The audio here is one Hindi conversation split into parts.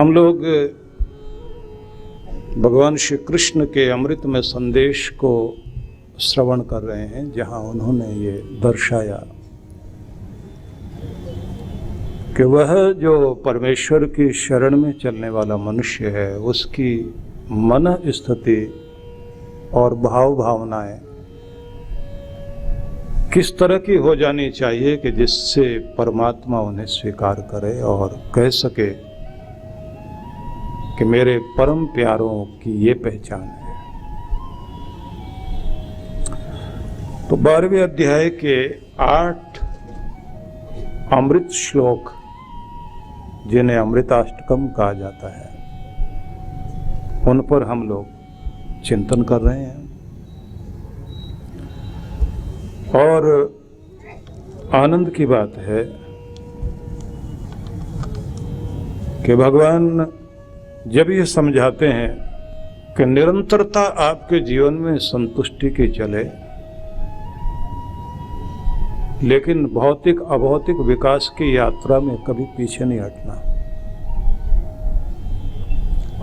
हम लोग भगवान श्री कृष्ण के अमृतमय संदेश को श्रवण कर रहे हैं, जहां उन्होंने ये दर्शाया कि वह जो परमेश्वर की शरण में चलने वाला मनुष्य है, उसकी मन स्थिति और भाव भावनाएं किस तरह की हो जानी चाहिए कि जिससे परमात्मा उन्हें स्वीकार करे और कह सके कि मेरे परम प्यारों की ये पहचान है। तो 12वें अध्याय के 8 अमृत श्लोक, जिन्हें अमृताष्टकम कहा जाता है, उन पर हम लोग चिंतन कर रहे हैं। और आनंद की बात है कि भगवान जब ये समझाते हैं कि निरंतरता आपके जीवन में संतुष्टि की चले, लेकिन भौतिक अभौतिक विकास की यात्रा में कभी पीछे नहीं हटना।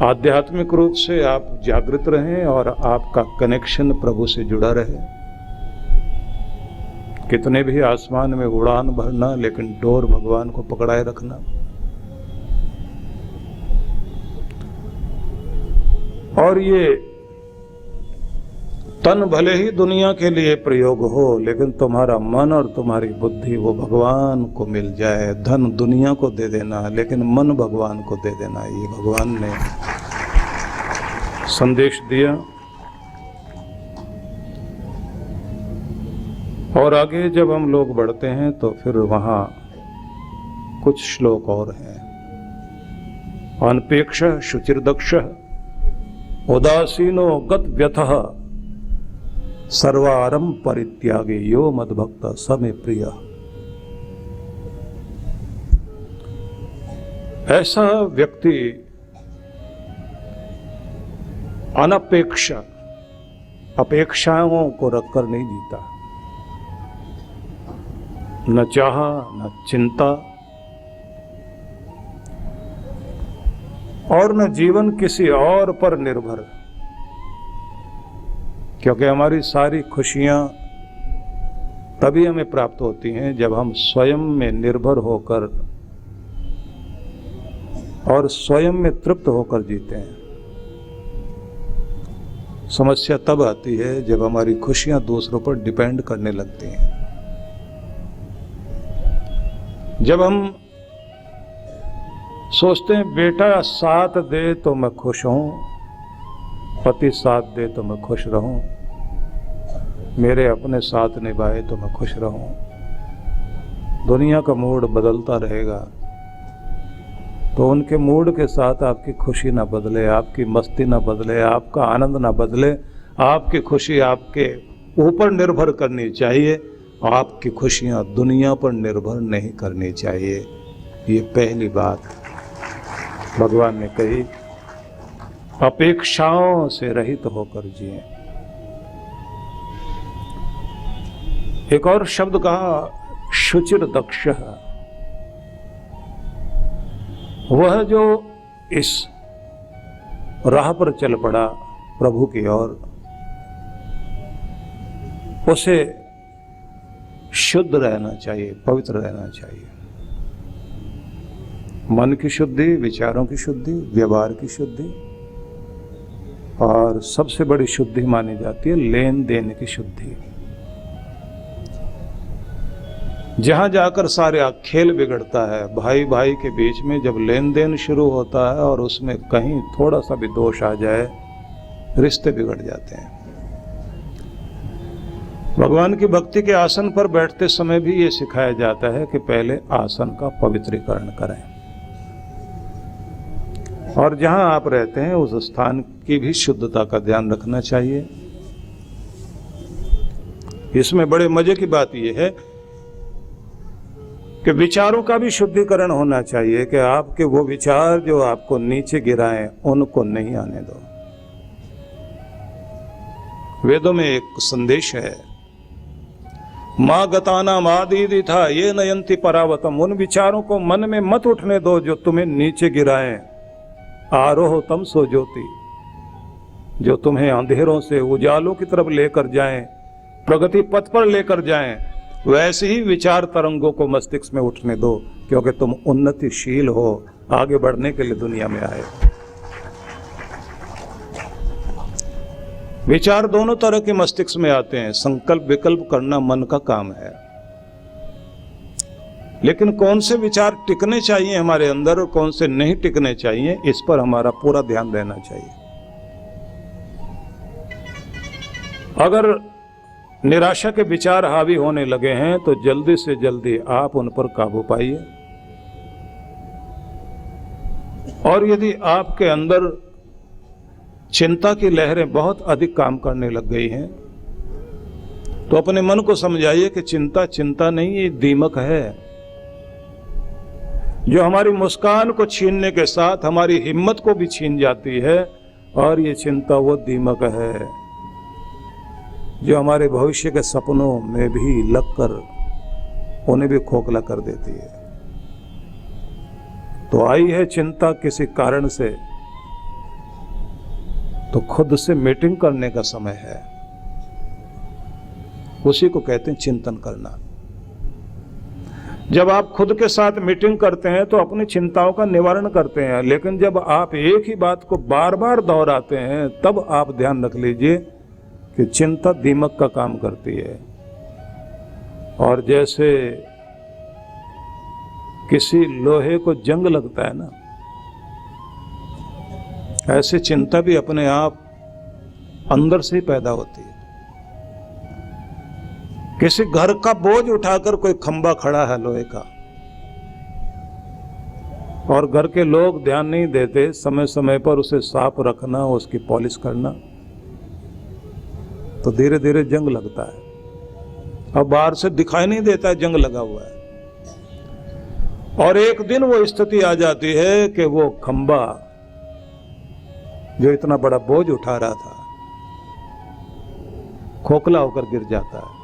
आध्यात्मिक रूप से आप जागृत रहें और आपका कनेक्शन प्रभु से जुड़ा रहे। कितने भी आसमान में उड़ान भरना, लेकिन डोर भगवान को पकड़ाए रखना। और ये तन भले ही दुनिया के लिए प्रयोग हो, लेकिन तुम्हारा मन और तुम्हारी बुद्धि वो भगवान को मिल जाए। धन दुनिया को दे देना, लेकिन मन भगवान को दे देना, ये भगवान ने संदेश दिया। और आगे जब हम लोग बढ़ते हैं तो फिर वहां कुछ श्लोक और हैं। अनपेक्ष शुचिर्दक्ष उदासीनो गत व्यथः सर्वारम परित्यागे यो मद्भक्त स मे प्रिय। ऐसा व्यक्ति अनपेक्ष, अपेक्षाओं को रखकर नहीं जीता, न चाहा न चिंता, और न जीवन किसी और पर निर्भर। क्योंकि हमारी सारी खुशियां तभी हमें प्राप्त होती हैं जब हम स्वयं में निर्भर होकर और स्वयं में तृप्त होकर जीते हैं। समस्या तब आती है जब हमारी खुशियां दूसरों पर डिपेंड करने लगती हैं। जब हम सोचते हैं बेटा साथ दे तो मैं खुश हूं, पति साथ दे तो मैं खुश रहूं, मेरे अपने साथ निभाए तो मैं खुश रहूं, दुनिया का मूड बदलता रहेगा, तो उनके मूड के साथ आपकी खुशी ना बदले, आपकी मस्ती ना बदले, आपका आनंद ना बदले। आपकी खुशी आपके ऊपर निर्भर करनी चाहिए, आपकी खुशियां दुनिया पर निर्भर नहीं करनी चाहिए। ये पहली बात भगवान ने कही। अपेक्षाओं से रहित होकर जिए। एक और शब्द कहा शुचिर दक्ष। वह जो इस राह पर चल पड़ा प्रभु की ओर, उसे शुद्ध रहना चाहिए, पवित्र रहना चाहिए। मन की शुद्धि, विचारों की शुद्धि, व्यवहार की शुद्धि, और सबसे बड़ी शुद्धि मानी जाती है लेन देन की शुद्धि। जहां जाकर सारे खेल बिगड़ता है, भाई भाई के बीच में जब लेन देन शुरू होता है और उसमें कहीं थोड़ा सा भी दोष आ जाए, रिश्ते बिगड़ जाते हैं। भगवान की भक्ति के आसन पर बैठते समय भी ये सिखाया जाता है कि पहले आसन का पवित्रीकरण करें, और जहां आप रहते हैं उस स्थान की भी शुद्धता का ध्यान रखना चाहिए। इसमें बड़े मजे की बात यह है कि विचारों का भी शुद्धिकरण होना चाहिए, कि आपके वो विचार जो आपको नीचे गिराएं उनको नहीं आने दो। वेदों में एक संदेश है, माँ गताना मादीदी था ये नयंती परावतम। उन विचारों को मन में मत उठने दो जो तुम्हें नीचे गिराएं, आरोह तम सो ज्योति, जो तुम्हें अंधेरों से उजालों की तरफ लेकर जाएं, प्रगति पथ पर लेकर जाएं, वैसे ही विचार तरंगों को मस्तिष्क में उठने दो, क्योंकि तुम उन्नतिशील हो, आगे बढ़ने के लिए दुनिया में आए। विचार दोनों तरह के मस्तिष्क में आते हैं। संकल्प विकल्प करना मन का काम है, लेकिन कौन से विचार टिकने चाहिए हमारे अंदर और कौन से नहीं टिकने चाहिए, इस पर हमारा पूरा ध्यान देना चाहिए। अगर निराशा के विचार हावी होने लगे हैं तो जल्दी से जल्दी आप उन पर काबू पाइए। और यदि आपके अंदर चिंता की लहरें बहुत अधिक काम करने लग गई हैं तो अपने मन को समझाइए कि चिंता चिंता नहीं, ये दीमक है जो हमारी मुस्कान को छीनने के साथ हमारी हिम्मत को भी छीन जाती है। और ये चिंता वो दीमक है जो हमारे भविष्य के सपनों में भी लगकर उन्हें भी खोखला कर देती है। तो आई है चिंता किसी कारण से, तो खुद से मीटिंग करने का समय है। उसी को कहते हैं चिंतन करना। जब आप खुद के साथ मीटिंग करते हैं तो अपनी चिंताओं का निवारण करते हैं, लेकिन जब आप एक ही बात को बार बार दोहराते हैं तब आप ध्यान रख लीजिए कि चिंता दीमक का काम करती है। और जैसे किसी लोहे को जंग लगता है ना, ऐसे चिंता भी अपने आप अंदर से ही पैदा होती है। किसी घर का बोझ उठाकर कोई खंबा खड़ा है लोहे का और घर के लोग ध्यान नहीं देते, समय समय पर उसे साफ रखना, उसकी पॉलिश करना, तो धीरे धीरे जंग लगता है। अब बाहर से दिखाई नहीं देता है जंग लगा हुआ है। और एक दिन वो स्थिति आ जाती है कि वो खंबा जो इतना बड़ा बोझ उठा रहा था खोखला होकर गिर जाता है।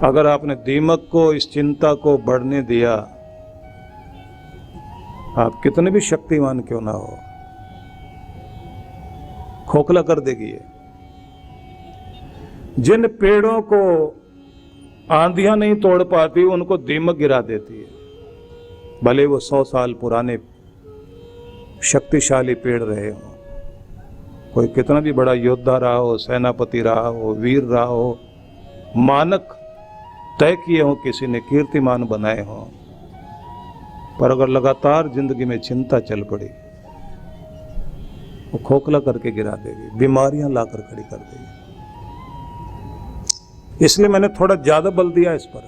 अगर आपने दीमक को, इस चिंता को बढ़ने दिया, आप कितने भी शक्तिमान क्यों ना हो, खोखला कर देगी ये। जिन पेड़ों को आंधियां नहीं तोड़ पाती उनको दीमक गिरा देती है, भले वो 100 साल पुराने शक्तिशाली पेड़ रहे हो। कोई कितना भी बड़ा योद्धा रहा हो, सेनापति रहा हो, वीर रहा हो, मानक तय किए हो, किसी ने कीर्तिमान बनाए हो, पर अगर लगातार जिंदगी में चिंता चल पड़ी वो खोखला करके गिरा देगी, बीमारियां लाकर खड़ी कर देगी। इसलिए मैंने थोड़ा ज्यादा बल दिया इस पर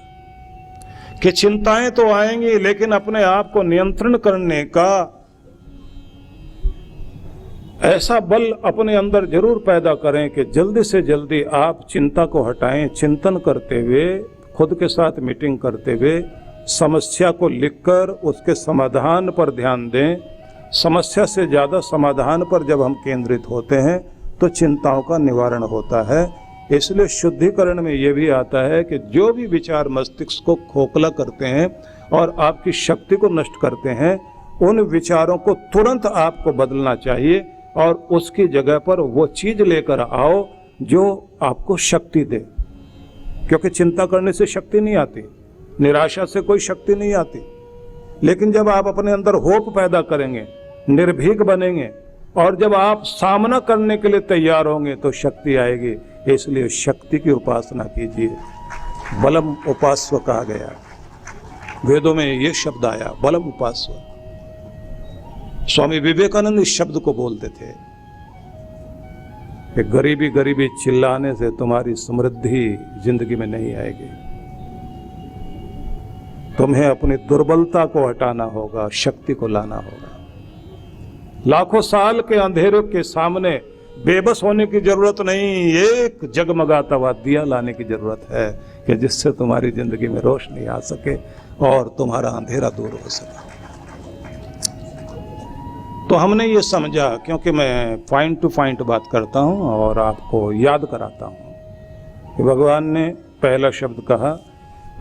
कि चिंताएं तो आएंगी, लेकिन अपने आप को नियंत्रण करने का ऐसा बल अपने अंदर जरूर पैदा करें कि जल्दी से जल्दी आप चिंता को हटाएं। चिंतन करते हुए, खुद के साथ मीटिंग करते हुए, समस्या को लिखकर उसके समाधान पर ध्यान दें। समस्या से ज़्यादा समाधान पर जब हम केंद्रित होते हैं तो चिंताओं का निवारण होता है। इसलिए शुद्धिकरण में ये भी आता है कि जो भी विचार मस्तिष्क को खोखला करते हैं और आपकी शक्ति को नष्ट करते हैं, उन विचारों को तुरंत आपको बदलना चाहिए और उसकी जगह पर वो चीज़ लेकर आओ जो आपको शक्ति दे। क्योंकि चिंता करने से शक्ति नहीं आती, निराशा से कोई शक्ति नहीं आती। लेकिन जब आप अपने अंदर होप पैदा करेंगे, निर्भीक बनेंगे और जब आप सामना करने के लिए तैयार होंगे तो शक्ति आएगी। इसलिए शक्ति की उपासना कीजिए। बलम उपास्व कहा गया, वेदों में ये शब्द आया, बलम उपास्व। स्वामी विवेकानंद इस शब्द को बोलते थे कि गरीबी गरीबी चिल्लाने से तुम्हारी समृद्धि जिंदगी में नहीं आएगी। तुम्हें अपनी दुर्बलता को हटाना होगा, शक्ति को लाना होगा। लाखों साल के अंधेरे के सामने बेबस होने की जरूरत नहीं, एक जगमगाता हुआ दिया लाने की जरूरत है कि जिससे तुम्हारी जिंदगी में रोशनी आ सके और तुम्हारा अंधेरा दूर हो सके। तो हमने ये समझा, क्योंकि मैं पॉइंट टू पॉइंट बात करता हूँ और आपको याद कराता हूँ कि भगवान ने पहला शब्द कहा,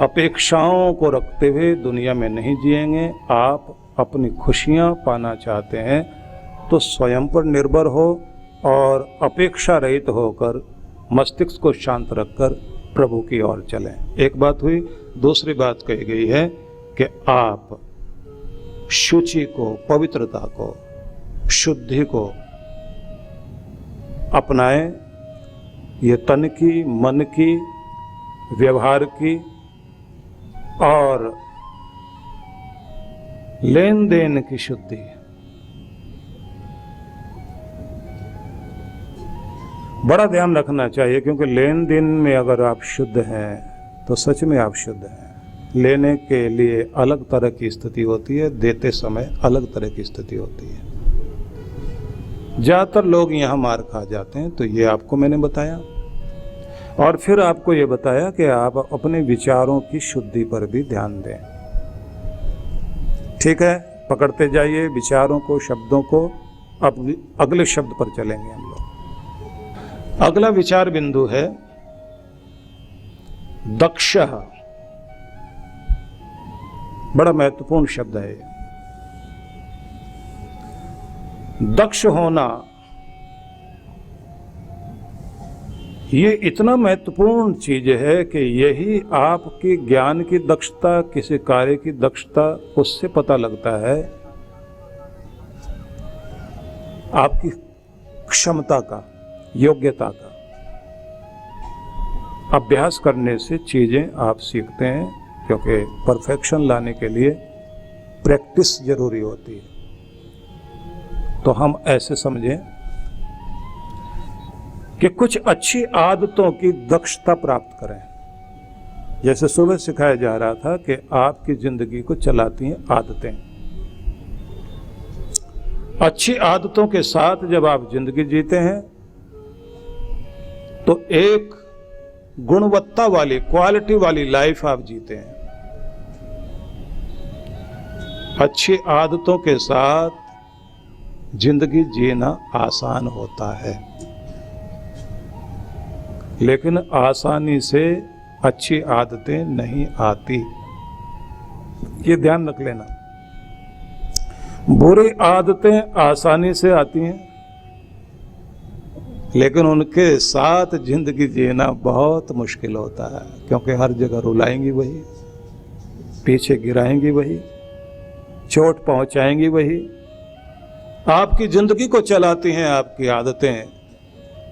अपेक्षाओं को रखते हुए दुनिया में नहीं जिएंगे, आप अपनी खुशियां पाना चाहते हैं तो स्वयं पर निर्भर हो और अपेक्षा रहित होकर मस्तिष्क को शांत रखकर प्रभु की ओर चलें। एक बात हुई। दूसरी बात कही गई है कि आप शुचि को, पवित्रता को, शुद्धि को अपनाएं। ये तन की, मन की, व्यवहार की और लेन देन की शुद्धि। बड़ा ध्यान रखना चाहिए, क्योंकि लेन देन में अगर आप शुद्ध हैं तो सच में आप शुद्ध हैं। लेने के लिए अलग तरह की स्थिति होती है, देते समय अलग तरह की स्थिति होती है। ज़्यादातर लोग यहाँ मार खा जाते हैं, तो ये आपको मैंने बताया। और फिर आपको ये बताया कि आप अपने विचारों की शुद्धि पर भी ध्यान दें। ठीक है, पकड़ते जाइए विचारों को, शब्दों को। अब अगले शब्द पर चलेंगे हम लोग। अगला विचार बिंदु है दक्षः। बड़ा महत्वपूर्ण शब्द है। दक्ष होना ये इतना महत्वपूर्ण चीज है कि यही आपकी ज्ञान की दक्षता, किसी कार्य की दक्षता, उससे पता लगता है आपकी क्षमता का, योग्यता का। अभ्यास करने से चीजें आप सीखते हैं, क्योंकि परफेक्शन लाने के लिए प्रैक्टिस जरूरी होती है। तो हम ऐसे समझें कि कुछ अच्छी आदतों की दक्षता प्राप्त करें। जैसे सुबह सिखाया जा रहा था कि आपकी जिंदगी को चलाती हैं आदतें। अच्छी आदतों के साथ जब आप जिंदगी जीते हैं तो एक गुणवत्ता वाली, क्वालिटी वाली लाइफ आप जीते हैं। अच्छी आदतों के साथ जिंदगी जीना आसान होता है, लेकिन आसानी से अच्छी आदतें नहीं आती। ये ध्यान रख लेना। बुरी आदतें आसानी से आती हैं, लेकिन उनके साथ जिंदगी जीना बहुत मुश्किल होता है, क्योंकि हर जगह रुलाएंगी वही, पीछे गिराएंगी वही, चोट पहुंचाएंगी वही। आपकी जिंदगी को चलाती हैं आपकी आदतें।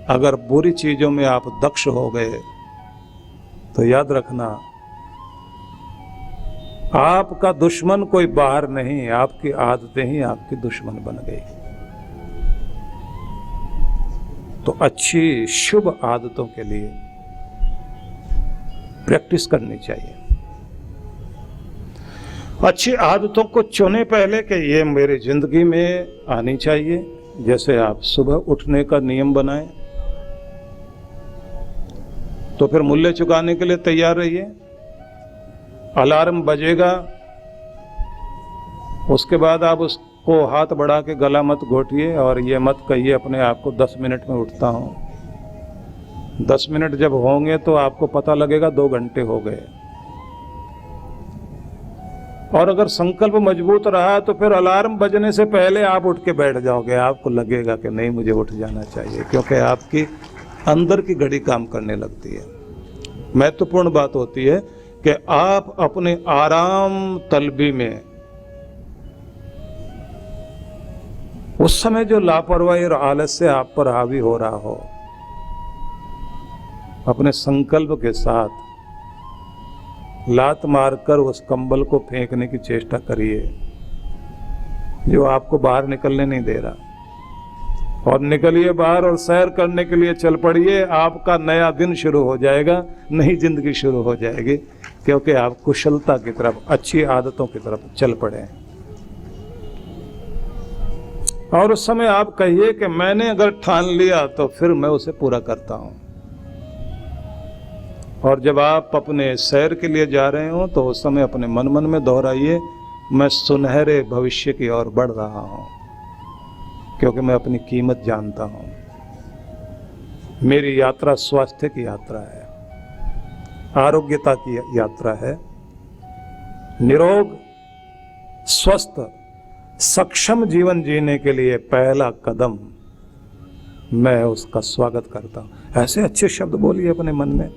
अगर बुरी चीजों में आप दक्ष हो गए तो याद रखना, आपका दुश्मन कोई बाहर नहीं, आपकी आदतें ही आपकी दुश्मन बन गई। तो अच्छी शुभ आदतों के लिए प्रैक्टिस करनी चाहिए। अच्छी आदतों को चुने पहले कि ये मेरी जिंदगी में आनी चाहिए। जैसे आप सुबह उठने का नियम बनाएं, तो फिर मूल्य चुकाने के लिए तैयार रहिए। अलार्म बजेगा, उसके बाद आप उसको हाथ बढ़ा के गला मत घोटिए और ये मत कहिए अपने आप को 10 मिनट में उठता हूं। 10 मिनट जब होंगे तो आपको पता लगेगा 2 घंटे हो गए। और अगर संकल्प मजबूत रहा तो फिर अलार्म बजने से पहले आप उठ के बैठ जाओगे। आपको लगेगा कि नहीं, मुझे उठ जाना चाहिए, क्योंकि आपकी अंदर की घड़ी काम करने लगती है। महत्वपूर्ण बात होती है कि आप अपने आराम तलबी में उस समय जो लापरवाही और आलस्य आप पर हावी हो रहा हो, अपने संकल्प के साथ लात मारकर उस कंबल को फेंकने की चेष्टा करिए जो आपको बाहर निकलने नहीं दे रहा। और निकलिए बाहर और सैर करने के लिए चल पड़िए। आपका नया दिन शुरू हो जाएगा, नई जिंदगी शुरू हो जाएगी, क्योंकि आप कुशलता की तरफ, अच्छी आदतों की तरफ चल पड़े हैं। और उस समय आप कहिए कि मैंने अगर ठान लिया तो फिर मैं उसे पूरा करता हूं। और जब आप अपने सैर के लिए जा रहे हो तो उस समय अपने मन मन में दोहराइए, मैं सुनहरे भविष्य की ओर बढ़ रहा हूं, क्योंकि मैं अपनी कीमत जानता हूं। मेरी यात्रा स्वास्थ्य की यात्रा है, आरोग्यता की यात्रा है। निरोग, स्वस्थ सक्षम जीवन जीने के लिए पहला कदम मैं उसका स्वागत करता हूं। ऐसे अच्छे शब्द बोलिए अपने मन में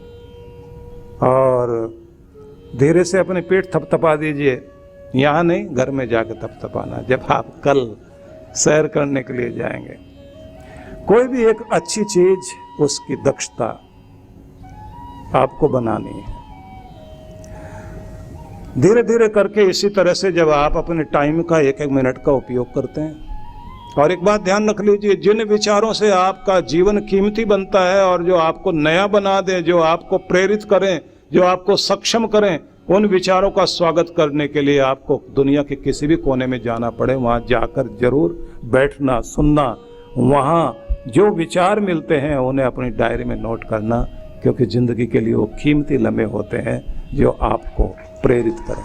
और धीरे से अपने पेट थपथपा दीजिए। यहाँ नहीं, घर में जाकर थपथपाना जब आप कल सैर करने के लिए जाएंगे। कोई भी एक अच्छी चीज, उसकी दक्षता आपको बनानी है। धीरे धीरे करके इसी तरह से जब आप अपने टाइम का एक एक मिनट का उपयोग करते हैं, और एक बात ध्यान रख लीजिए, जिन विचारों से आपका जीवन कीमती बनता है और जो आपको नया बना दे, जो आपको प्रेरित करें, जो आपको सक्षम करें, उन विचारों का स्वागत करने के लिए आपको दुनिया के किसी भी कोने में जाना पड़े, वहां जाकर जरूर बैठना, सुनना, वहां जो विचार मिलते हैं उन्हें अपनी डायरी में नोट करना, क्योंकि जिंदगी के लिए वो कीमती लम्हे होते हैं जो आपको प्रेरित करें।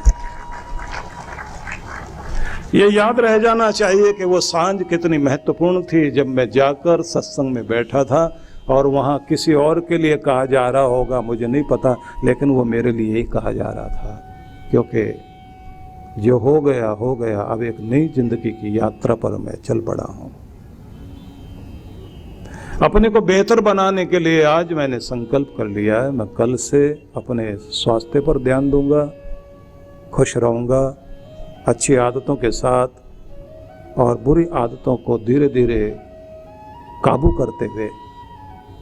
ये याद रह जाना चाहिए कि वो सांझ कितनी महत्वपूर्ण थी जब मैं जाकर सत्संग में बैठा था, और वहाँ किसी और के लिए कहा जा रहा होगा मुझे नहीं पता, लेकिन वो मेरे लिए ही कहा जा रहा था, क्योंकि जो हो गया, अब एक नई जिंदगी की यात्रा पर मैं चल पड़ा हूँ। अपने को बेहतर बनाने के लिए आज मैंने संकल्प कर लिया है, मैं कल से अपने स्वास्थ्य पर ध्यान दूंगा, खुश रहूंगा, अच्छी आदतों के साथ और बुरी आदतों को धीरे धीरे काबू करते हुए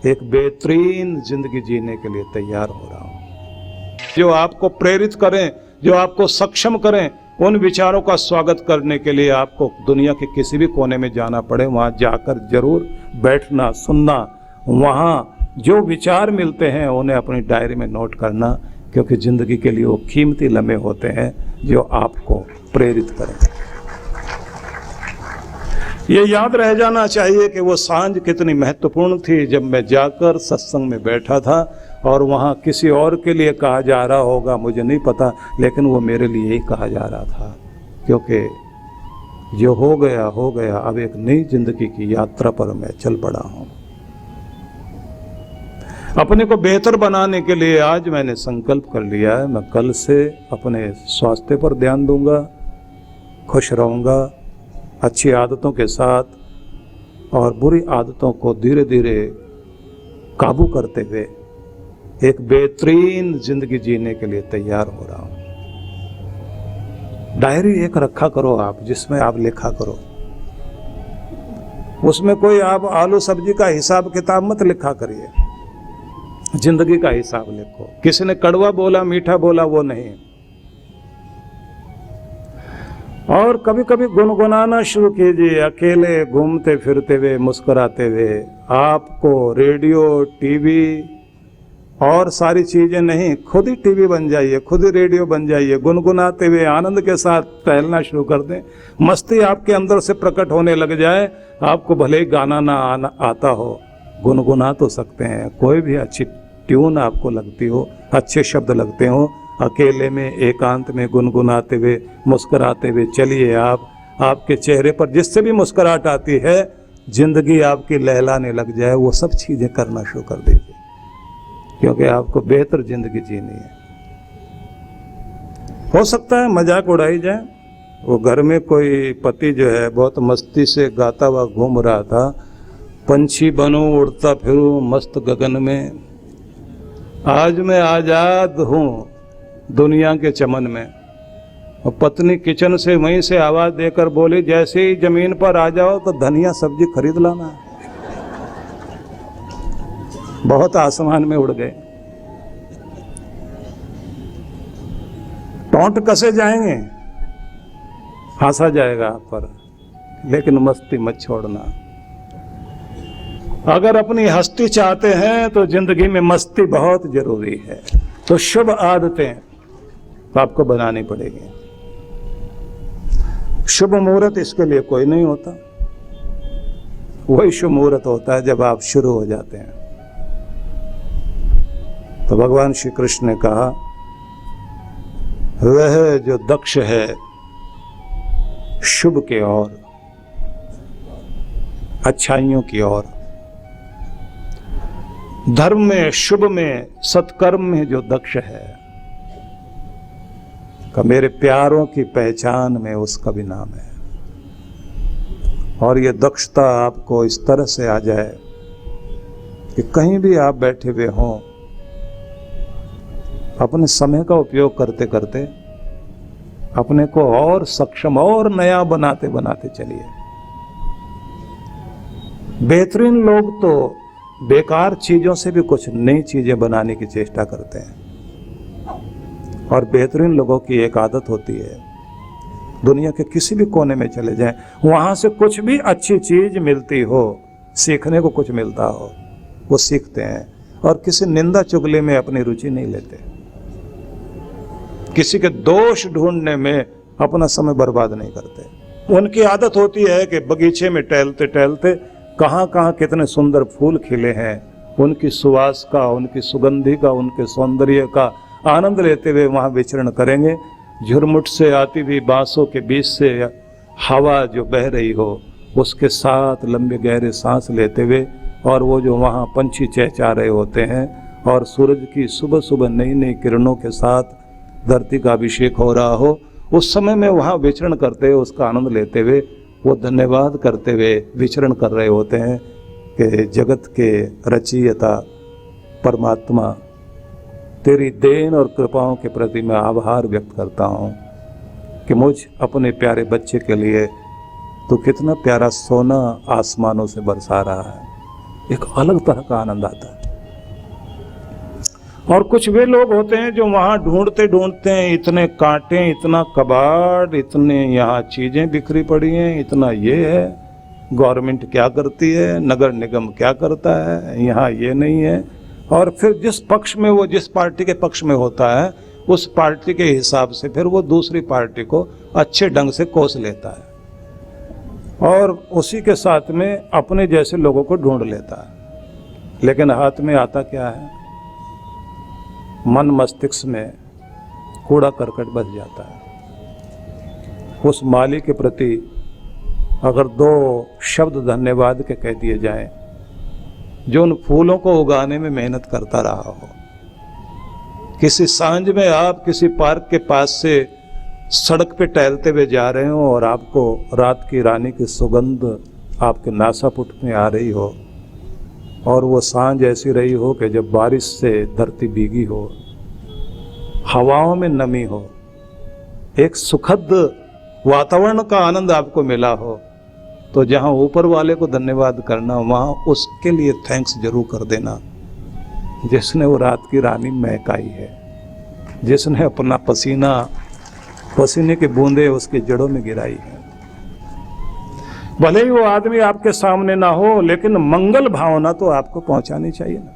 एक बेहतरीन जिंदगी जीने के लिए तैयार हो रहा हूं। जो आपको प्रेरित करें, जो आपको सक्षम करें, उन विचारों का स्वागत करने के लिए आपको दुनिया के किसी भी कोने में जाना पड़े, वहां जाकर जरूर बैठना, सुनना, वहां जो विचार मिलते हैं उन्हें अपनी डायरी में नोट करना, क्योंकि जिंदगी के लिए वो कीमती लम्हे होते हैं जो आपको प्रेरित करें। ये याद रह जाना चाहिए कि वो सांझ कितनी महत्वपूर्ण थी जब मैं जाकर सत्संग में बैठा था, और वहाँ किसी और के लिए कहा जा रहा होगा मुझे नहीं पता, लेकिन वो मेरे लिए ही कहा जा रहा था, क्योंकि जो हो गया, अब एक नई जिंदगी की यात्रा पर मैं चल पड़ा हूँ। अपने को बेहतर बनाने के लिए आज मैंने संकल्प कर लिया है, मैं कल से अपने स्वास्थ्य पर ध्यान दूंगा, खुश रहूंगा, अच्छी आदतों के साथ और बुरी आदतों को धीरे धीरे काबू करते हुए एक बेहतरीन जिंदगी जीने के लिए तैयार हो रहा हूं। डायरी एक रखा करो आप, जिसमें आप लिखा करो। उसमें कोई आप आलू सब्जी का हिसाब किताब मत लिखा करिए, जिंदगी का हिसाब लिखो। किसी ने कड़वा बोला, मीठा बोला, वो नहीं। और कभी कभी गुनगुनाना शुरू कीजिए, अकेले घूमते फिरते हुए, मुस्कुराते हुए। आपको रेडियो, टीवी और सारी चीजें नहीं, खुद ही टीवी बन जाइए, खुद ही रेडियो बन जाइए। गुनगुनाते हुए आनंद के साथ टहलना शुरू कर दें। मस्ती आपके अंदर से प्रकट होने लग जाए। आपको भले ही गाना ना आता हो, गुनगुना तो सकते हैं। कोई भी अच्छी ट्यून आपको लगती हो, अच्छे शब्द लगते हो, अकेले में एकांत में गुनगुनाते हुए, मुस्कुराते हुए चलिए। आपके चेहरे पर जिससे भी मुस्कुराहट आती है, जिंदगी आपकी लहलाने लग जाए। वो सब चीजें करना शुरू कर दीजिए, क्योंकि आपको बेहतर जिंदगी जीनी है। हो सकता है मजाक उड़ाई जाए। वो घर में कोई पति जो है बहुत मस्ती से गाता हुआ घूम रहा था, पंछी बनूं उड़ता फिरूं मस्त गगन में, आज मैं आजाद हूं दुनिया के चमन में। और पत्नी किचन से वहीं से आवाज देकर बोली, जैसे ही जमीन पर आ जाओ तो धनिया सब्जी खरीद लाना। बहुत आसमान में उड़ गए। टोंट कसे जाएंगे, हंसा जाएगा आप पर, लेकिन मस्ती मत छोड़ना। अगर अपनी हस्ती चाहते हैं तो जिंदगी में मस्ती बहुत जरूरी है। तो शुभ आदतें आपको बनानी पड़ेगी। शुभ मुहूर्त इसके लिए कोई नहीं होता, वही शुभ मुहूर्त होता है जब आप शुरू हो जाते हैं। तो भगवान श्री कृष्ण ने कहा, वह जो दक्ष है शुभ के ओर, अच्छाइयों की ओर, धर्म में, शुभ में, सत्कर्म में जो दक्ष है, का मेरे प्यारों की पहचान में उसका भी नाम है। और ये दक्षता आपको इस तरह से आ जाए कि कहीं भी आप बैठे हुए हों, अपने समय का उपयोग करते करते अपने को और सक्षम और नया बनाते बनाते चलिए। बेहतरीन लोग तो बेकार चीजों से भी कुछ नई चीजें बनाने की चेष्टा करते हैं। और बेहतरीन लोगों की एक आदत होती है, दुनिया के किसी भी कोने में चले जाएं, वहां से कुछ भी अच्छी चीज मिलती हो, सीखने को कुछ मिलता हो, वो सीखते हैं और किसी निंदा चुगली में अपनी रुचि नहीं लेते। किसी के दोष ढूंढने में अपना समय बर्बाद नहीं करते। उनकी आदत होती है कि बगीचे में टहलते टहलते कहाँ कहाँ कितने सुंदर फूल खिले हैं, उनकी सुवास का, उनकी सुगंधि का, उनके सौंदर्य का आनंद लेते हुए वहाँ विचरण करेंगे। झुरमुट से आती हुई बांसों के बीच से हवा जो बह रही हो, उसके साथ लंबे गहरे सांस लेते हुए, और वो जो वहाँ पंछी चहचहा रहे होते हैं और सूरज की सुबह सुबह नई नई किरणों के साथ धरती का अभिषेक हो रहा हो, उस समय में वहाँ विचरण करते हुए उसका आनंद लेते हुए वो धन्यवाद करते हुए विचरण कर रहे होते हैं कि जगत के रचयिता परमात्मा, तेरी देन और कृपाओं के प्रति मैं आभार व्यक्त करता हूँ कि मुझ अपने प्यारे बच्चे के लिए तो कितना प्यारा सोना आसमानों से बरसा रहा है। एक अलग तरह का आनंद आता है। और कुछ वे लोग होते हैं जो वहाँ ढूंढते ढूंढते हैं, इतने कांटे, इतना कबाड़, इतने यहाँ चीजें बिखरी पड़ी हैं, इतना ये है, गवर्नमेंट क्या करती है, नगर निगम क्या करता है, यहाँ ये नहीं है। और फिर जिस पक्ष में वो, जिस पार्टी के पक्ष में होता है, उस पार्टी के हिसाब से फिर वो दूसरी पार्टी को अच्छे ढंग से कोस लेता है और उसी के साथ में अपने जैसे लोगों को ढूंढ लेता है। लेकिन हाथ में आता क्या है? मन मस्तिष्क में कूड़ा करकट बच जाता है। उस माली के प्रति अगर दो शब्द धन्यवाद के कह दिए जाएं, जो उन फूलों को उगाने में मेहनत करता रहा हो। किसी सांझ में आप किसी पार्क के पास से सड़क पे टहलते हुए जा रहे हो और आपको रात की रानी की सुगंध आपके नासापुट में आ रही हो, और वो सांझ ऐसी रही हो कि जब बारिश से धरती भीगी हो, हवाओं में नमी हो, एक सुखद वातावरण का आनंद आपको मिला हो, तो जहाँ ऊपर वाले को धन्यवाद करना, वहाँ उसके लिए थैंक्स जरूर कर देना, जिसने वो रात की रानी महकाई है, जिसने अपना पसीने की बूंदे उसकी जड़ों में गिराई है। भले ही वो आदमी आपके सामने ना हो, लेकिन मंगल भावना तो आपको पहुंचानी चाहिए ना।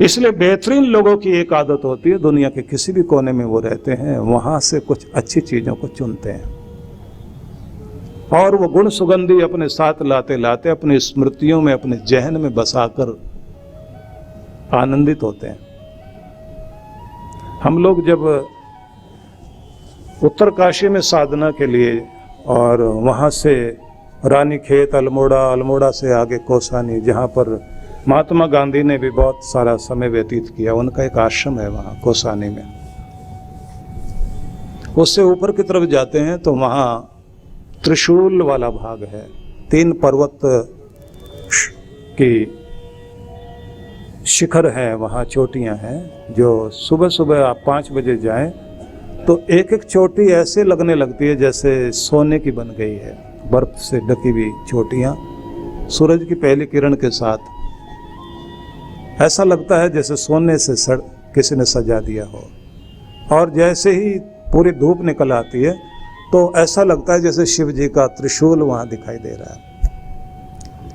इसलिए बेहतरीन लोगों की एक आदत होती है, दुनिया के किसी भी कोने में वो रहते हैं, वहां से कुछ अच्छी चीजों को चुनते हैं और वो गुण सुगंधी अपने साथ लाते लाते अपनी स्मृतियों में, अपने जहन में बसाकर आनंदित होते हैं। हम लोग जब उत्तरकाशी में साधना के लिए और वहाँ से रानीखेत, अल्मोड़ा से आगे कौसानी, जहाँ पर महात्मा गांधी ने भी बहुत सारा समय व्यतीत किया, उनका एक आश्रम है वहाँ कौसानी में। उससे ऊपर की तरफ जाते हैं तो वहाँ त्रिशूल वाला भाग है, 3 पर्वत की शिखर है, वहाँ चोटियाँ हैं, जो सुबह सुबह आप 5 बजे जाएं तो एक एक चोटी ऐसे लगने लगती है जैसे सोने की बन गई है, बर्फ से ढकी हुई चोटियाँ सूरज की पहली किरण के साथ ऐसा लगता है जैसे सोने से किसी ने सजा दिया हो। और जैसे ही पूरी धूप निकल आती है तो ऐसा लगता है जैसे शिव जी का त्रिशूल वहाँ दिखाई दे रहा है।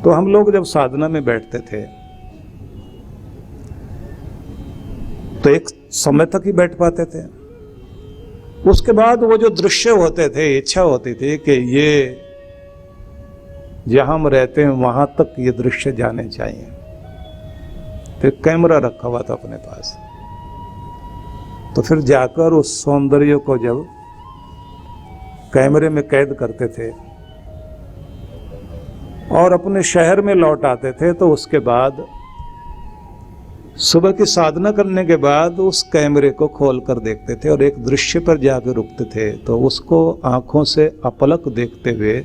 तो हम लोग जब साधना में बैठते थे तो एक समय तक ही बैठ पाते थे, उसके बाद वो जो दृश्य होते थे, इच्छा होती थी कि ये जहाँ हम रहते हैं वहाँ तक ये दृश्य जाने चाहिए। फिर कैमरा रखा हुआ था अपने पास, तो फिर जाकर उस सौंदर्य को जब कैमरे में कैद करते थे और अपने शहर में लौट आते थे, तो उसके बाद सुबह की साधना करने के बाद उस कैमरे को खोल कर देखते थे और एक दृश्य पर जाकर रुकते थे, तो उसको आंखों से अपलक देखते हुए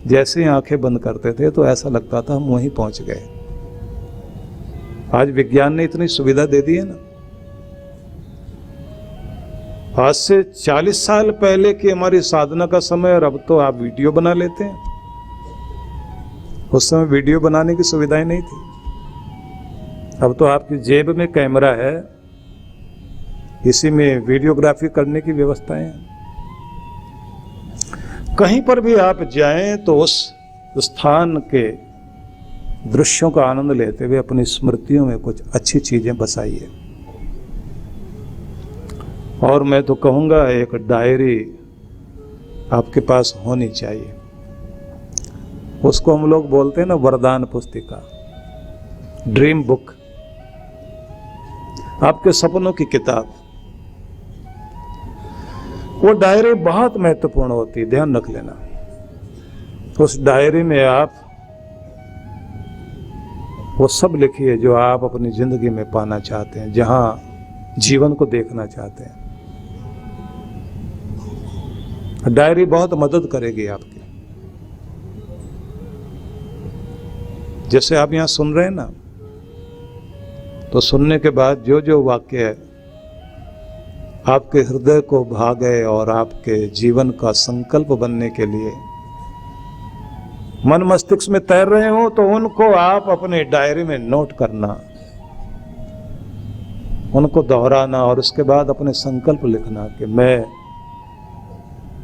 जैसे ही आंखें बंद करते थे तो ऐसा लगता था हम वहीं पहुंच गए। आज विज्ञान ने इतनी सुविधा दे दी है ना। आज से 40 साल पहले की हमारी साधना का समय और अब तो आप वीडियो बना लेते हैं। उस समय वीडियो बनाने की सुविधाएं नहीं थी। अब तो आपकी जेब में कैमरा है, इसी में वीडियोग्राफी करने की व्यवस्थाएं हैं। कहीं पर भी आप जाएं तो उस स्थान के दृश्यों का आनंद लेते हुए अपनी स्मृतियों में कुछ अच्छी चीजें बसाइए। और मैं तो कहूँगा एक डायरी आपके पास होनी चाहिए। उसको हम लोग बोलते हैं ना वरदान पुस्तिका, ड्रीम बुक, आपके सपनों की किताब। वो डायरी बहुत महत्वपूर्ण होती है, ध्यान रख लेना। उस डायरी में आप वो सब लिखिए जो आप अपनी जिंदगी में पाना चाहते हैं, जहां जीवन को देखना चाहते हैं। डायरी बहुत मदद करेगी आपकी। जैसे आप यहां सुन रहे हैं ना, तो सुनने के बाद जो जो वाक्य आपके हृदय को भा गए और आपके जीवन का संकल्प बनने के लिए मन मस्तिष्क में तैर रहे हो, तो उनको आप अपने डायरी में नोट करना, उनको दोहराना और उसके बाद अपने संकल्प लिखना कि मैं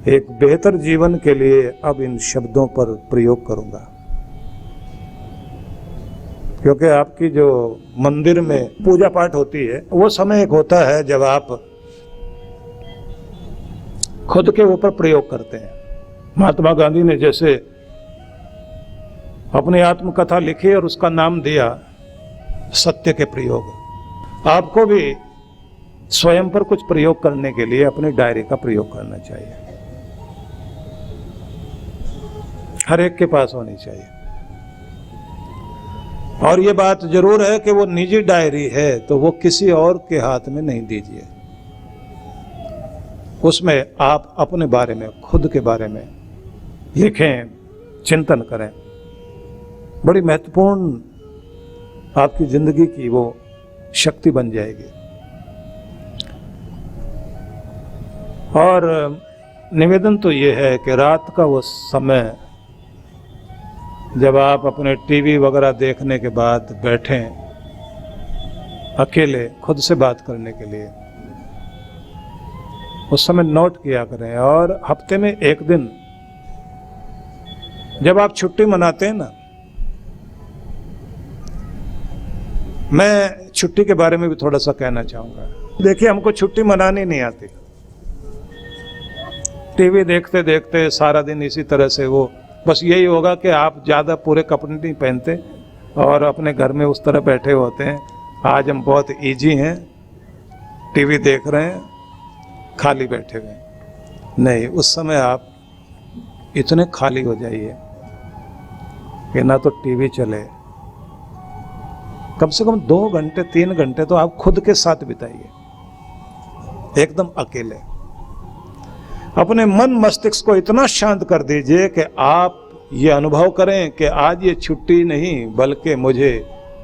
एक बेहतर जीवन के लिए अब इन शब्दों पर प्रयोग करूंगा। क्योंकि आपकी जो मंदिर में पूजा पाठ होती है, वो समय एक होता है जब आप खुद के ऊपर प्रयोग करते हैं। महात्मा गांधी ने जैसे अपनी आत्मकथा लिखी और उसका नाम दिया सत्य के प्रयोग, आपको भी स्वयं पर कुछ प्रयोग करने के लिए अपनी डायरी का प्रयोग करना चाहिए। हर एक के पास होनी चाहिए। और ये बात जरूर है कि वो निजी डायरी है तो वो किसी और के हाथ में नहीं दीजिए। उसमें आप अपने बारे में, खुद के बारे में लिखें, चिंतन करें। बड़ी महत्वपूर्ण आपकी जिंदगी की वो शक्ति बन जाएगी। और निवेदन तो ये है कि रात का वो समय जब आप अपने टीवी वगैरह देखने के बाद बैठें अकेले खुद से बात करने के लिए, उस समय नोट किया करें। और हफ्ते में एक दिन जब आप छुट्टी मनाते हैं ना, मैं छुट्टी के बारे में भी थोड़ा सा कहना चाहूंगा। देखिए, हमको छुट्टी मनानी नहीं आती। टीवी देखते देखते सारा दिन इसी तरह से वो बस यही होगा कि आप ज़्यादा पूरे कपड़े नहीं पहनते और अपने घर में उस तरह बैठे होते हैं, आज हम बहुत इजी हैं, टीवी देख रहे हैं, खाली बैठे हुए। नहीं, उस समय आप इतने खाली हो जाइए कि ना तो टीवी चले, कम से कम 2 घंटे 3 घंटे तो आप खुद के साथ बिताइए, एकदम अकेले। अपने मन मस्तिष्क को इतना शांत कर दीजिए कि आप ये अनुभव करें कि आज ये छुट्टी नहीं बल्कि मुझे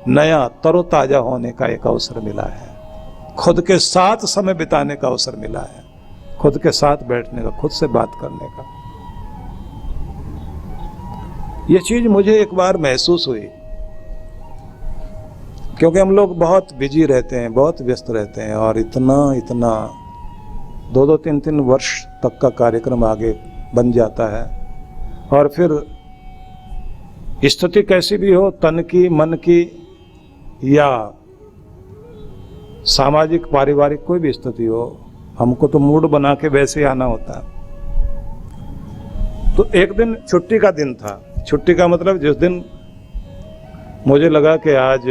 नया तरोताजा होने का एक अवसर मिला है, खुद के साथ समय बिताने का अवसर मिला है, खुद के साथ बैठने का, खुद से बात करने का। ये चीज मुझे एक बार महसूस हुई, क्योंकि हम लोग बहुत बिजी रहते हैं, बहुत व्यस्त रहते हैं और इतना 2-2 3-3 वर्ष तक का कार्यक्रम आगे बन जाता है। और फिर स्थिति कैसी भी हो, तन की, मन की या सामाजिक पारिवारिक कोई भी स्थिति हो, हमको तो मूड बना के वैसे ही आना होता है। तो एक दिन छुट्टी का दिन था। छुट्टी का मतलब जिस दिन मुझे लगा कि आज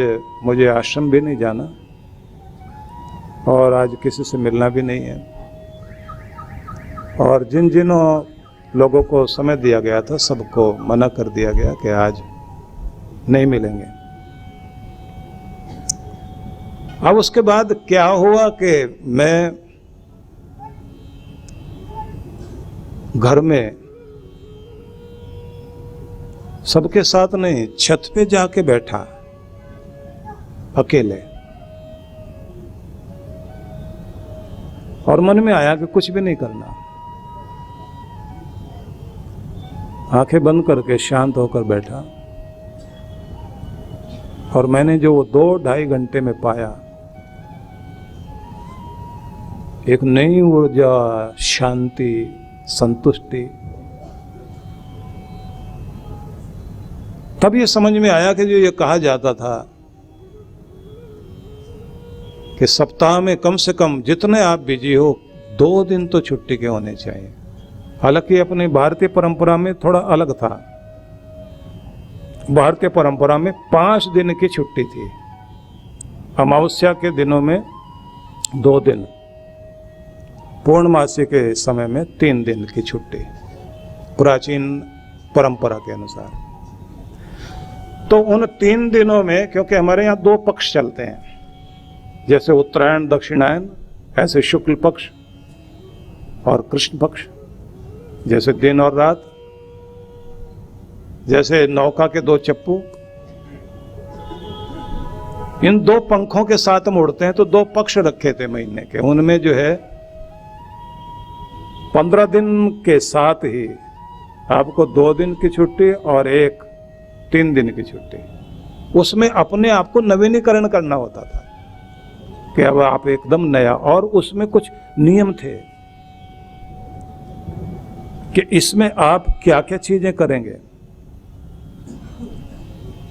मुझे आश्रम भी नहीं जाना और आज किसी से मिलना भी नहीं है, और जिन लोगों को समय दिया गया था सबको मना कर दिया गया कि आज नहीं मिलेंगे। अब उसके बाद क्या हुआ कि मैं घर में सबके साथ नहीं, छत पे जाके बैठा अकेले, और मन में आया कि कुछ भी नहीं करना। आंखें बंद करके शांत होकर बैठा, और मैंने जो वो 2-2.5 घंटे में पाया, एक नई ऊर्जा, शांति, संतुष्टि। तब ये समझ में आया कि जो ये कहा जाता था कि सप्ताह में कम से कम जितने आप बिजी हो 2 दिन तो छुट्टी के होने चाहिए। हालांकि अपनी भारतीय परंपरा में थोड़ा अलग था। भारतीय परंपरा में 5 दिन की छुट्टी थी, अमावस्या के दिनों में 2 दिन, पूर्णमासी के समय में 3 दिन की छुट्टी, प्राचीन परंपरा के अनुसार। तो उन 3 दिनों में, क्योंकि हमारे यहाँ 2 पक्ष चलते हैं, जैसे उत्तरायण दक्षिणायन, ऐसे शुक्ल पक्ष और कृष्ण पक्ष, जैसे दिन और रात, जैसे नौका के 2 चप्पू। इन 2 पंखों के साथ हम उड़ते हैं, तो 2 पक्ष रखे थे महीने के। उनमें जो है 15 दिन के साथ ही आपको 2 दिन की छुट्टी और एक 3 दिन की छुट्टी। उसमें अपने आप को नवीनीकरण करना होता था कि अब आप एकदम नया, और उसमें कुछ नियम थे कि इसमें आप क्या क्या चीजें करेंगे।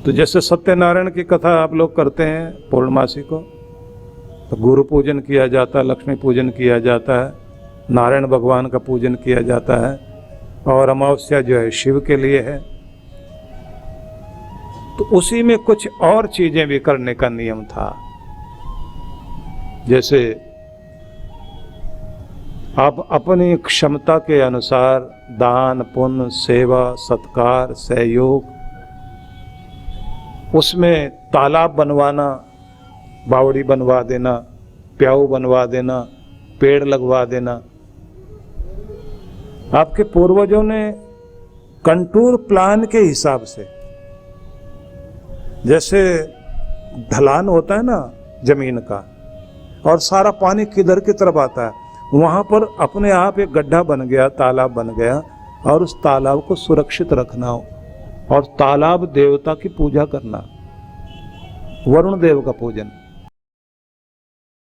तो जैसे सत्यनारायण की कथा आप लोग करते हैं पूर्णमासी को, तो गुरु पूजन किया जाता है, लक्ष्मी पूजन किया जाता है, नारायण भगवान का पूजन किया जाता है, और अमावस्या जो है शिव के लिए है। तो उसी में कुछ और चीजें भी करने का नियम था। जैसे आप अपनी क्षमता के अनुसार दान, पुण्य, सेवा, सत्कार, सहयोग, उसमें तालाब बनवाना, बावड़ी बनवा देना, प्याऊ बनवा देना, पेड़ लगवा देना। आपके पूर्वजों ने कंटूर प्लान के हिसाब से, जैसे ढलान होता है ना जमीन का, और सारा पानी किधर की तरफ आता है, वहां पर अपने आप एक गड्ढा बन गया, तालाब बन गया, और उस तालाब को सुरक्षित रखना, और तालाब देवता की पूजा करना, वरुण देव का पूजन।